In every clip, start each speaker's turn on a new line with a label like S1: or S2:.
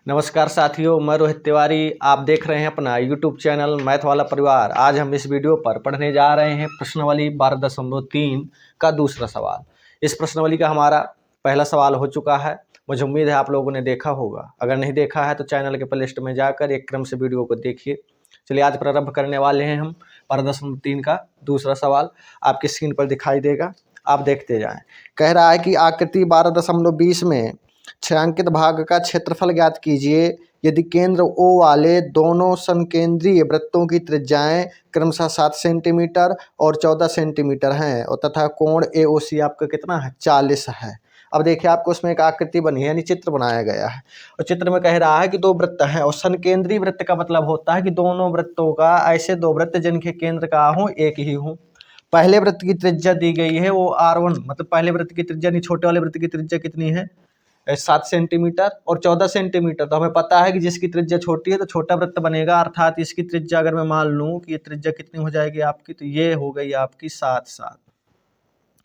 S1: नमस्कार साथियों, मैं रोहित तिवारी। आप देख रहे हैं अपना यूट्यूब चैनल मैथ वाला परिवार। आज हम इस वीडियो पर पढ़ने जा रहे हैं प्रश्नावली 12.3 का दूसरा सवाल। इस प्रश्नावली का हमारा पहला सवाल हो चुका है। मुझे उम्मीद है आप लोगों ने देखा होगा। अगर नहीं देखा है तो चैनल के प्लेलिस्ट में जाकर एक क्रम से वीडियो को देखिए। चलिए आज प्रारंभ करने वाले हैं हम 12.3 का दूसरा सवाल। आपकी स्क्रीन पर दिखाई देगा, आप देखते जाएं। कह रहा है कि आकृति 12.20 में छायांकित भाग का क्षेत्रफल ज्ञात कीजिए यदि केंद्र O वाले दोनों समकेंद्रीय वृत्तों की त्रिज्याएं क्रमशः 7 सेंटीमीटर और 14 सेंटीमीटर हैं और तथा कोण AOC आपका कितना है, 40 है। अब देखिए आपको उसमें एक आकृति बनी है, यानी चित्र बनाया गया है और चित्र में कह रहा है कि दो वृत्त हैं और समकेंद्रीय वृत्त का मतलब होता है कि दोनों वृत्तों का ऐसे दो वृत्त जिनके केंद्र का हो एक ही हो। पहले वृत्त की त्रिज्या दी गई है वो R1, मतलब पहले वृत्त की त्रिज्या नहीं, छोटे वाले वृत्त की त्रिज्या कितनी है, 7 सेंटीमीटर और 14 सेंटीमीटर। तो हमें पता है कि जिसकी त्रिज्या छोटी है तो छोटा वृत्त बनेगा, अर्थात इसकी त्रिज्या अगर मैं मान लूँ कि ये त्रिज्या कितनी हो जाएगी आपकी, तो ये हो गई आपकी 7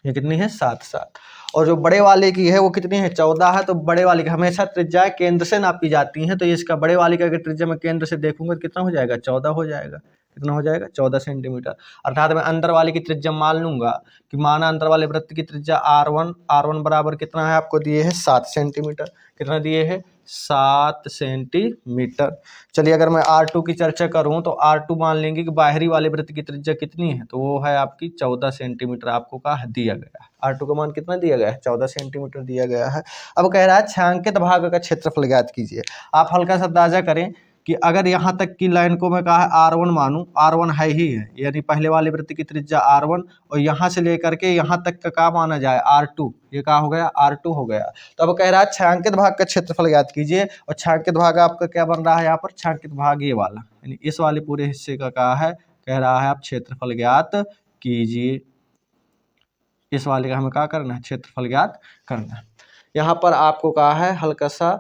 S1: ये कितनी है, 7 और जो बड़े वाले की है वो कितनी है, 14 है। तो बड़े वाले की हमेशा त्रिज्या केंद्र से नापी जाती हैं, तो इसका बड़े वाले का अगर त्रिज्या मैं केंद्र से देखूंगा तो कितना हो जाएगा, 14 हो जाएगा। कितना हो जाएगा, 14 सेंटीमीटर। अर्थात मैं अंदर वाले की त्रिज्या मान लूंगा कि माना अंदर वाले वृत्त की त्रिज्या R1 बराबर कितना है, आपको दिए है 7 सेंटीमीटर। कितना दिए है, 7 सेंटीमीटर। चलिए अगर मैं R2 की चर्चा करूं तो R2 मान लेंगे कि बाहरी वाले वृत्त की त्रिज्या कितनी है, तो वो है आपकी 14 सेंटीमीटर। आपको कहा दिया गया है R2 का मान कितना दिया गया है, 14 सेंटीमीटर दिया गया है। अब कह रहा है छायांकित भाग का क्षेत्रफल ज्ञात कीजिए। आप हल्का सा अंदाजा करें कि अगर यहाँ तक की लाइन को मैं कहा है R1 मानूं, R1 है ही है, यानी पहले वाले वृत्त की त्रिज्या R1 और यहाँ से लेकर के यहाँ तक का क्या माना जाए, R2। ये क्या हो गया, R2 हो गया। तो अब कह रहा है छायांकित भाग का क्षेत्रफल ज्ञात कीजिए और छायांकित भाग आपका क्या बन रहा है यहाँ पर, छायांकित भाग ये वाला, यानी इस वाले पूरे हिस्से का कहा है, कह रहा है आप क्षेत्रफल ज्ञात कीजिए। इस वाले का हमें क्या करना है, क्षेत्रफल ज्ञात करना है। यहाँ पर आपको कहा है हल्का सा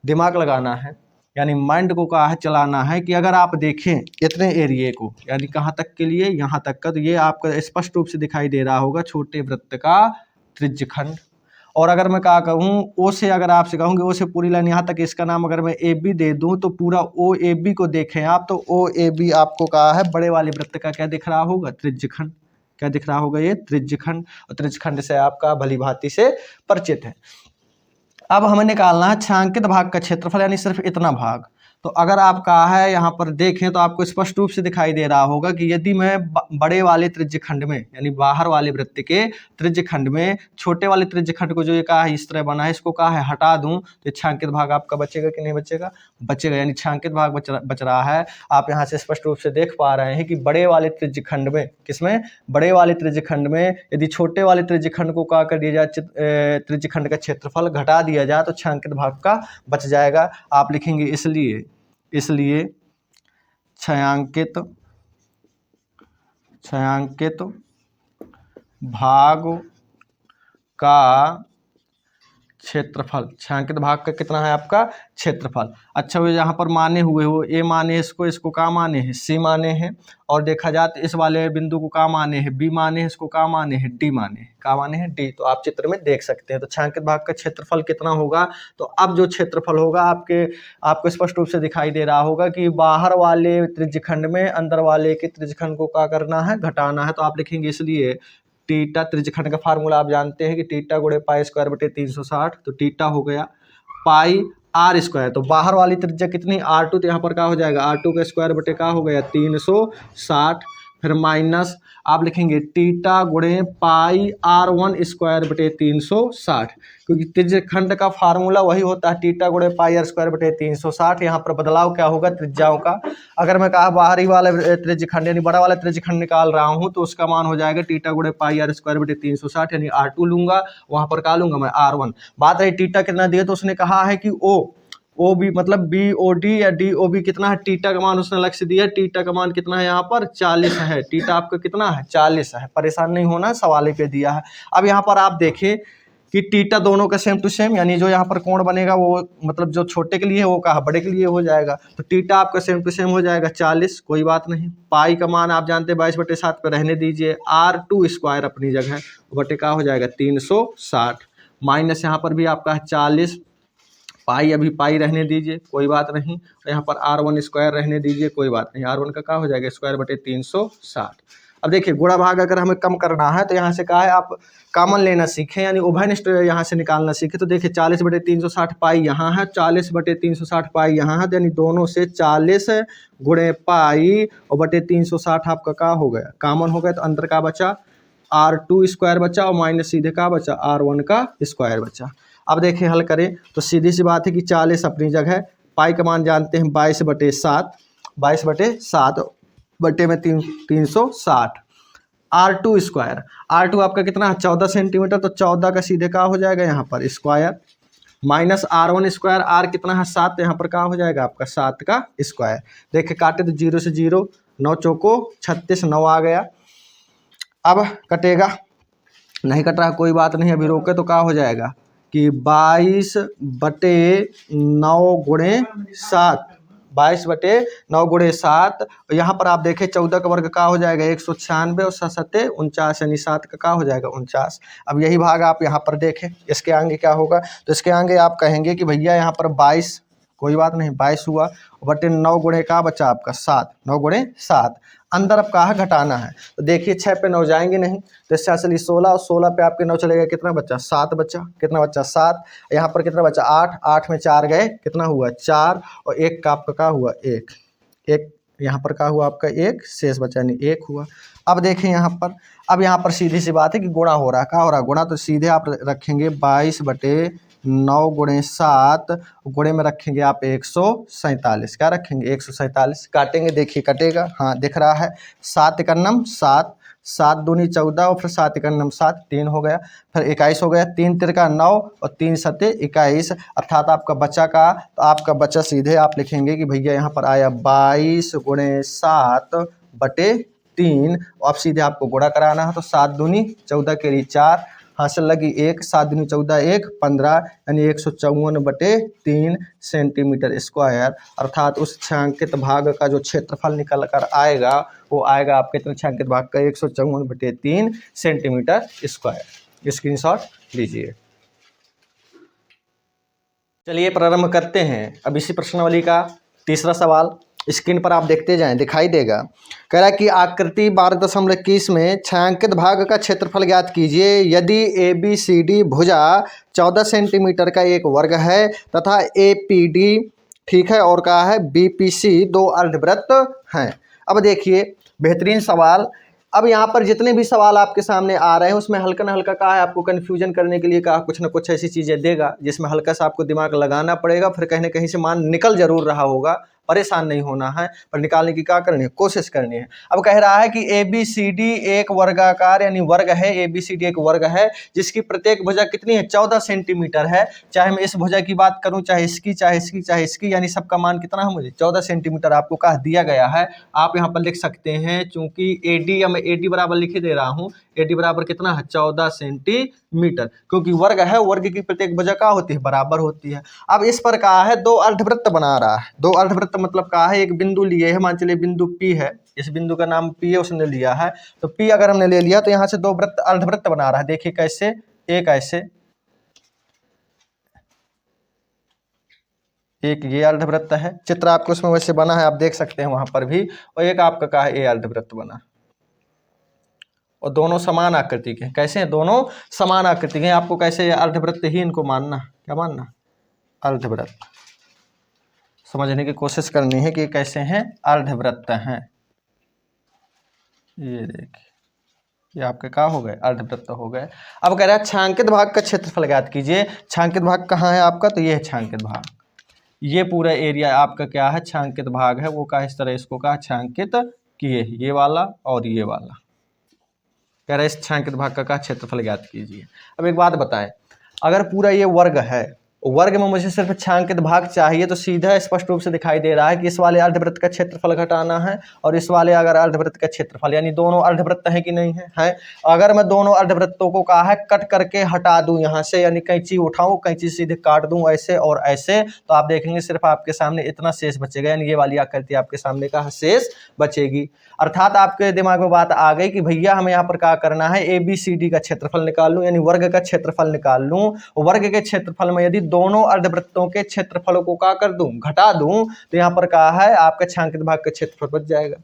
S1: दिमाग लगाना है, यानी माइंड को कहा है चलाना है कि अगर आप देखें इतने एरिए को, यानी कहाँ तक के लिए, यहाँ तक का, तो ये आपका स्पष्ट रूप से दिखाई दे रहा होगा छोटे वृत्त का त्रिज्यखंड। और अगर मैं क्या कहूँ ओ से, अगर आपसे कहूँ कि ओ से पूरी लाइन यहाँ तक, इसका नाम अगर मैं AB दे दूँ तो पूरा OAB को देखें आप, तो OAB आपको कहा है बड़े वाले वृत्त का क्या दिख रहा होगा, त्रिज्यखंड। क्या दिख रहा होगा, ये त्रिज्यखंड। और त्रिज्यखंड से आपका भली भांति से परिचित है। अब हमें निकालना है छायांकित भाग का क्षेत्रफल, यानी सिर्फ इतना भाग। तो अगर आप कहा है यहाँ पर देखें तो आपको स्पष्ट रूप से दिखाई दे रहा होगा कि यदि मैं बड़े वाले त्रिज्यखंड में, यानी बाहर वाले वृत्त के त्रिज्यखंड में छोटे वाले त्रिज्यखंड को जो ये कहा है इस तरह बना है, इसको कहा है हटा दूं, तो छायांकित भाग आपका बचेगा कि नहीं बचेगा, बचेगा। यानी छायांकित भाग बच रहा है। आप यहाँ से स्पष्ट रूप से देख पा रहे हैं कि बड़े वाले त्रिज्यखंड में, किसमें, बड़े वाले त्रिज्यखंड में यदि छोटे वाले त्रिज्यखंड को क्या कर दिया जाए, त्रिज्यखंड का क्षेत्रफल घटा दिया जाए तो छायांकित भाग का बच जाएगा। आप लिखेंगे इसलिए छायांकित भाग का क्षेत्रफल, छायांकित भाग का कितना है आपका क्षेत्रफल। अच्छा वो यहाँ पर माने हुए हो, A माने इसको का माने हैं, C माने हैं, और देखा जाए तो इस वाले बिंदु को का माने हैं, B माने हैं, इसको का माने हैं, D माने हैं, का माने हैं D। तो आप चित्र में देख सकते हैं। तो छायांकित भाग का क्षेत्रफल कितना होगा, तो अब जो क्षेत्रफल होगा आपको स्पष्ट रूप से दिखाई दे रहा होगा कि बाहर वाले त्रिज्यखंड में अंदर वाले के त्रिज्यखंड को क्या करना है, घटाना है। तो आप लिखेंगे इसलिए टीटा, त्रिज्यखंड का फार्मूला आप जानते हैं कि टीटा गुणे पाई स्क्वायर बटे 360, तो टीटा हो गया पाई R स्क्वायर। तो बाहर वाली त्रिज्या कितनी, R2, तो यहाँ पर क्या हो जाएगा, R2 का स्क्वायर बटे क्या हो गया, 360, फिर माइनस आप लिखेंगे टीटा गुणे पाई R1 स्क्वायर बटे 360, क्योंकि त्रिज्यखंड का फार्मूला वही होता है टीटा गुणे पाई R स्क्वायर बटे 360। यहाँ पर बदलाव क्या होगा, त्रिज्याओं का। अगर मैं कहा बाहरी वाला त्रिज्यखंड यानी बड़ा वाला त्रिज्यखंड निकाल रहा हूँ तो उसका मान हो जाएगा टीटा गुणे पाई R स्क्वायर बटे 360, यानी R2 लूंगा, वहां पर क्या लूंगा मैं, R1। बात रही टीटा कितना दिया, तो उसने कहा है कि ओ बी मतलब BOD या DOB कितना है, टीटा का मान उसने लक्ष्य दिया, टीटा का मान कितना है यहाँ पर, 40 है। टीटा आपका कितना है, 40 है। परेशान नहीं होना, सवाल पे दिया है। अब यहाँ पर आप देखें कि टीटा दोनों का सेम टू सेम, यानी जो यहाँ पर कोण बनेगा वो मतलब जो छोटे के लिए वो कहा बड़े के लिए हो जाएगा, तो टीटा आपका सेम टू सेम हो जाएगा 40, कोई बात नहीं। पाई का मान आप जानते हैं 22/7 पर रहने दीजिए, R2 स्क्वायर अपनी जगह बटे का हो जाएगा 360, माइनस यहाँ पर भी आपका 40 पाई अभी पाई रहने दीजिए, कोई बात नहीं। और यहाँ पर R1 स्क्वायर रहने दीजिए, कोई बात नहीं। R1 का क्या हो जाएगा, स्क्वायर बटे 360। अब देखिए गुणा भाग अगर हमें कम करना है तो यहाँ से कहा है आप कॉमन लेना सीखें, यानी उभयनिष्ठ यहाँ से निकालना सीखें। तो देखिए 40 बटे 360 पाई यहाँ है, 40 बटे 360 पाई यहाँ है, यानी दोनों से 40 गुणे पाई और बटे 360 आपका क्या हो गया, कॉमन हो गया। तो अंदर का बचा R2 स्क्वायर बचा और माइनस सीधे का बचा R1 का स्क्वायर बचा। अब देखिए हल करें तो सीधी सी बात है कि 40 अपनी जगह, पाई का मान जानते हैं 22 बटे 7, 22 बटे 7 बटे में 360। R2 स्क्वायर, R2 आपका कितना है 14 सेंटीमीटर, तो 14 का सीधे का हो जाएगा यहाँ पर square, minus R1 square, R कितना है 7, तो यहाँ पर क्या हो जाएगा आपका 7 का स्क्वायर। देखिए काटे तो 0 से 0, 9 चौको 36, 9 आ गया। अब कटेगा, नहीं कट रहा कोई बात नहीं, अभी रोके तो क्या हो जाएगा कि 22 बटे 9 गुणे 7, 22 बटे 9 गुणे 7। यहाँ पर आप देखें 14 का वर्ग का हो जाएगा 196 और 7 49, यानी 7 का हो जाएगा 49। अब यही भाग आप यहाँ पर देखें, इसके आगे क्या होगा, तो इसके आगे आप कहेंगे कि भैया यहाँ पर 22, कोई बात नहीं 22 हुआ बटे 9 गुणे का बचा आपका 7, 9 गुणे 7। अंदर अब कहा घटाना है, तो देखिए 6 पे 9 जाएंगे नहीं, तो इससे असली 16 और 16 पे आपके 9 चलेगा, कितना बच्चा 7 बच्चा, कितना बच्चा 7। यहाँ पर कितना बच्चा 8, 8 में 4 गए, कितना हुआ 4, और 1 का आपका क्या हुआ 1, 1 यहाँ पर क्या हुआ आपका 1 शेष बचा, यानी 1 हुआ। अब देखें यहाँ पर, अब यहाँ पर सीधी सी बात है कि गुणा हो रहा है, क्या हो रहा है गुणा, तो सीधे आप रखेंगे 22 बटे 9 गुणे 7, गुणे में रखेंगे आप 147, क्या रखेंगे 147, काटेंगे देखिए कटेगा, हाँ दिख रहा है, 7 एकन्नम 7, 7 दूनी 14 और फिर 7 एकन्नम 7, 3 हो गया, फिर 21 हो गया, 3 तिरका 9 और 3 सते 21, अर्थात आपका बचा का, तो आपका बचा सीधे आप लिखेंगे कि भैया यहाँ पर आया 22 गुणे 7 बटे 3। अब सीधे आपको गुणा कराना है, तो 7 दूनी 14 के लिए 4, हासिल लगी 1, 7 दूनी 14 1 15, यानी 154 बटे 3 सेंटीमीटर स्क्वायर। अर्थात उस छायांकित भाग का जो क्षेत्रफल निकल कर आएगा वो आएगा आपके कितने छायांकित भाग का 154 बटे 3 सेंटीमीटर स्क्वायर। स्क्रीनशॉट लीजिए। चलिए प्रारंभ करते हैं। अब इसी प्रश्नावली का तीसरा सवाल स्क्रीन पर आप देखते जाएं, दिखाई देगा। कह रहा है कि आकृति 12.21 में छायांकित भाग का क्षेत्रफल ज्ञात कीजिए यदि ABCD भुजा 14 सेंटीमीटर का एक वर्ग है तथा APD ठीक है और कहा है BPC 2 अर्धवृत्त हैं। अब देखिए बेहतरीन सवाल। अब यहाँ पर जितने भी सवाल आपके सामने आ रहे हैं उसमें हल्का न हल्का कहा है आपको कन्फ्यूजन करने के लिए, कहा कुछ ना कुछ ऐसी चीज़ें देगा जिसमें हल्का सा आपको दिमाग लगाना पड़ेगा, फिर कहीं ना कहीं से मान निकल जरूर रहा होगा, परेशान नहीं होना है, पर निकालने की क्या करनी है, कोशिश करनी है। अब कह रहा है कि ABCD एक वर्गाकार यानी वर्ग है, ABCD एक वर्ग है जिसकी प्रत्येक भुजा कितनी है 14 सेंटीमीटर है। चाहे मैं इस भुजा की बात करूं, चाहे इसकी चाहे इसकी चाहे इसकी, यानी सबका मान कितना है मुझे 14 सेंटीमीटर आपको कहा दिया गया है। आप यहाँ पर लिख सकते हैं, चूंकि AD या मैं AD बराबर लिख दे रहा हूँ, AD बराबर कितना है 14 सेंटीमीटर, क्योंकि वर्ग है, वर्ग की प्रत्येक भुजा क्या होती है बराबर होती है। अब इस पर कहा है 2 अर्धवृत्त बना रहा है। 2 अर्धवृत्त मतलब कहा है एक बिंदु लिए है, मान चलिए बिंदु P है, इस बिंदु का नाम P है, उसने लिया है, तो P अगर हमने ले लिया तो यहाँ से 2 वृत्त अर्धवृत्त बना रहा है। देखिए कैसे, एक ऐसे, एक ये अर्धवृत्त है, चित्र आपको उसमें वैसे बना है, आप देख सकते हैं वहां पर भी, और एक आपका कहा है ये अर्धवृत्त बना, और दोनों समान आकृति के। कैसे हैं दोनों समान आकृति के, आपको कैसे अर्धवृत्त ही इनको मानना, क्या मानना अर्धवृत्त, समझने की कोशिश करनी है कि कैसे हैं अर्धवृत्त हैं। ये देखिए ये आपके क्या हो गए अर्धवृत्त हो गए। अब कह रहा है छायांकित भाग का क्षेत्रफल ज्ञात कीजिए। छायांकित भाग कहाँ है आपका, तो ये है छायांकित भाग, ये पूरा एरिया आपका क्या है छायांकित भाग है, वो का इस तरह इसको कहा छायांकित किए, ये वाला और ये वाला। कह रहा है इस छायांकित भाग का क्षेत्रफल ज्ञात कीजिए। अब एक बात बताएं, अगर पूरा ये वर्ग है, वर्ग में मुझे सिर्फ छायांकित भाग चाहिए, तो सीधा स्पष्ट रूप से दिखाई दे रहा है कि इस वाले अर्धवृत्त का क्षेत्रफल घटाना है और इस वाले अगर अर्धवृत्त का क्षेत्रफल, यानी दोनों अर्धवृत्त है कि नहीं है, है। अगर मैं दोनों अर्धवृत्तों को कहा है कट करके हटा दूं यहाँ से, यानी कैंची उठाऊं, कैंची सीधे काट दूं ऐसे और ऐसे, तो आप देखेंगे सिर्फ आपके सामने इतना शेष बचेगा, यानी ये वाली आकृति आपके सामने का शेष बचेगी। अर्थात आपके दिमाग में बात आ गई कि भैया हमें यहाँ पर क्या करना है, ABCD का क्षेत्रफल निकाल लूं, यानी वर्ग का क्षेत्रफल निकाल लूं। वर्ग के क्षेत्रफल में यदि दोनों अर्धवृत्तों के क्षेत्रफलों को क्या कर दूं, घटा दूं, तो यहाँ पर कहा है आपका छायांकित भाग का क्षेत्रफल बच जाएगा,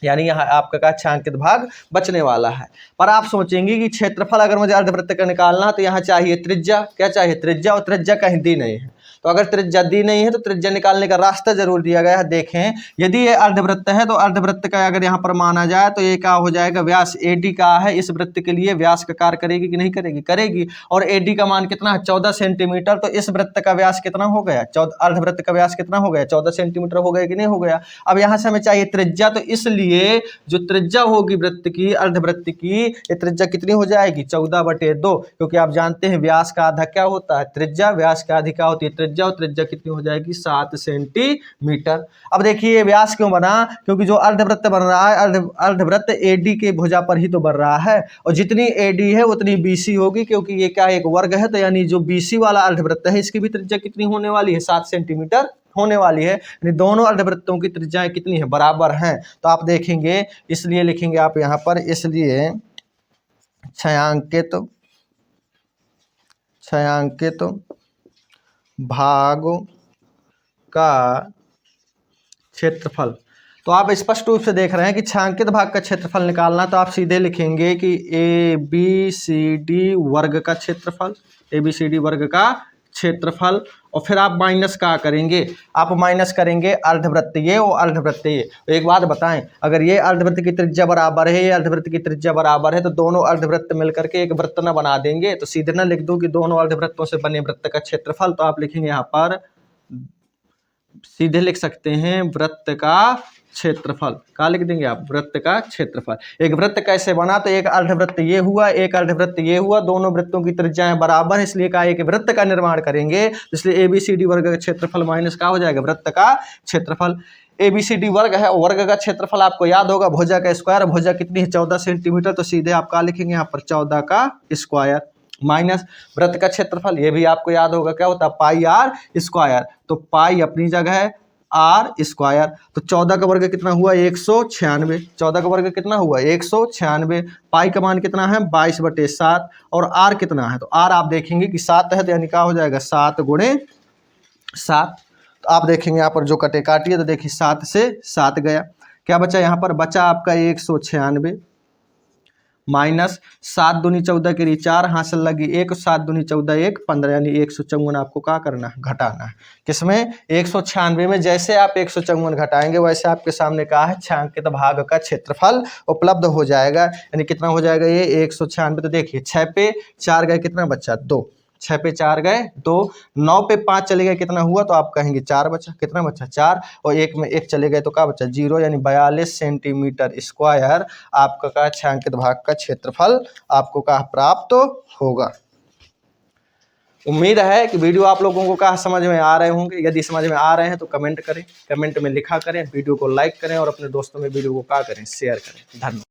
S1: यानी यहाँ आपका का छायांकित भाग बचने वाला है। पर आप सोचेंगे कि क्षेत्रफल अगर मुझे अर्धवृत्त का निकालना तो यहाँ चाहिए त्रिज्या, क्या चाहिए, त्रिज्या, और त्रिज्या कहीं दी नहीं है। तो अगर त्रिज्या दी नहीं है तो त्रिज्या निकालने का रास्ता जरूर दिया गया है। देखें, यदि ये अर्धवृत्त है तो अर्धवृत्त का अगर यहाँ पर माना जाए तो ये क्या हो जाएगा, व्यास AD का है, इस वृत्त के लिए व्यास का कार्य करेगी कि नहीं करेगी, करेगी। और AD का मान कितना है, 14 सेंटीमीटर। तो इस वृत्त का व्यास कितना हो गया, अर्धवृत्त का व्यास कितना हो गया, 14 सेंटीमीटर हो गया कि नहीं हो गया। अब यहाँ से हमें चाहिए त्रिज्या, तो इसलिए जो त्रिज्या होगी वृत्त की, अर्धवृत्त की, ये त्रिज्या कितनी हो जाएगी, 14/2, क्योंकि आप जानते हैं व्यास का आधा क्या होता है, त्रिज्या, व्यास का आधी क्या होती है, त्रिज्या, और त्रिज्या कितनी हो जाएगी, 7 सेंटीमीटर। अब देखिए व्यास क्यों बना, क्योंकि जो अर्धवृत्त बन रहा है, अर्धवृत्त AD के भुजा पर ही तो बन रहा है, और जितनी AD है उतनी BC होगी, क्योंकि ये क्या एक वर्ग है, तो यानी जो BC वाला अर्धवृत्त है इसकी भी त्रिज्या कितनी होने वाली है, 7 सेंटीमीटर होने वाली है। यानी दोनों अर्धवृत्तों की त्रिज्याएं कितनी है, बराबर हैं। तो आप देखेंगे, इसलिए लिखेंगे आप यहाँ पर, इसलिए छायांकित भाग का क्षेत्रफल। तो आप स्पष्ट रूप से देख रहे हैं कि छायांकित भाग का क्षेत्रफल निकालना, तो आप सीधे लिखेंगे कि ABCD वर्ग का क्षेत्रफल, ABCD वर्ग का क्षेत्रफल, और फिर आप माइनस का करेंगे, आप माइनस करेंगे अर्धवृत्त ये और अर्धवृत्त ये। तो एक बात बताएं, अगर ये अर्धवृत्त की त्रिज्या बराबर है, ये अर्धवृत्त की त्रिज्या बराबर है, तो दोनों अर्धवृत्त मिलकर के एक वृत्त न बना देंगे। तो सीधे ना लिख दूं कि दोनों अर्धवृत्तों से बने वृत्त का क्षेत्रफल, तो आप लिखेंगे यहाँ पर, सीधे लिख सकते हैं वृत्त का क्षेत्रफल। क्या लिख देंगे आप, वृत्त का क्षेत्रफल। एक वृत्त कैसे बना, तो एक अर्धवृत्त ये हुआ, एक अर्धवृत्त ये हुआ, दोनों वृत्तों की त्रिज्याएं बराबर है, इसलिए का एक वृत्त का निर्माण करेंगे। इसलिए ABCD वर्ग का क्षेत्रफल माइनस का हो जाएगा, वृत्त का क्षेत्रफल। ABCD वर्ग है, वर्ग का क्षेत्रफल आपको याद होगा भुजा का स्क्वायर, भुजा कितनी है, 14 सेंटीमीटर, तो सीधे आप क्या लिखेंगे यहाँ पर, 14 का स्क्वायर, माइनस वृत्त का क्षेत्रफल, ये भी आपको याद होगा क्या होता है, पाई R स्क्वायर। तो पाई अपनी जगह है, R स्क्वायर, तो 14 का वर्ग कितना हुआ, 196, 14 का वर्ग कितना हुआ, 196। पाई का मान कितना है, 22/7, और R कितना है, तो R आप देखेंगे कि 7 है, तो यानी क्या हो जाएगा, 7 × 7। तो आप देखेंगे यहाँ पर जो कटे काटिए, तो देखिए 7 से 7 गया, क्या बचा यहाँ पर, बचा आपका 196 माइनस 7 दूनी 14 के लिए 4, हासिल लगी 1, 7 दूनी 14 1, 15, यानी 154 आपको क्या करना है, घटाना है। किसमें, 196 में। जैसे आप 154 घटाएंगे वैसे आपके सामने कहा है छायांकित भाग का क्षेत्रफल उपलब्ध हो जाएगा। यानी कितना हो जाएगा ये 196। तो देखिए 6 पे 4 गए, कितना बचा, 2, 6 पे 4 गए 2, 9 पे 5 चले गए, कितना हुआ, तो आप कहेंगे 4 बचा, कितना बचा, 4, और 1 में 1 चले गए तो क्या बचा, 0, यानी 42 सेंटीमीटर स्क्वायर आपका का छायांकित भाग का क्षेत्रफल आपको का प्राप्त होगा। उम्मीद है कि वीडियो आप लोगों को कहा समझ में आ रहे होंगे। यदि समझ में आ रहे हैं तो कमेंट करें, कमेंट में लिखा करें, वीडियो को लाइक करें और अपने दोस्तों में वीडियो को क्या करें, शेयर करें। धन्यवाद।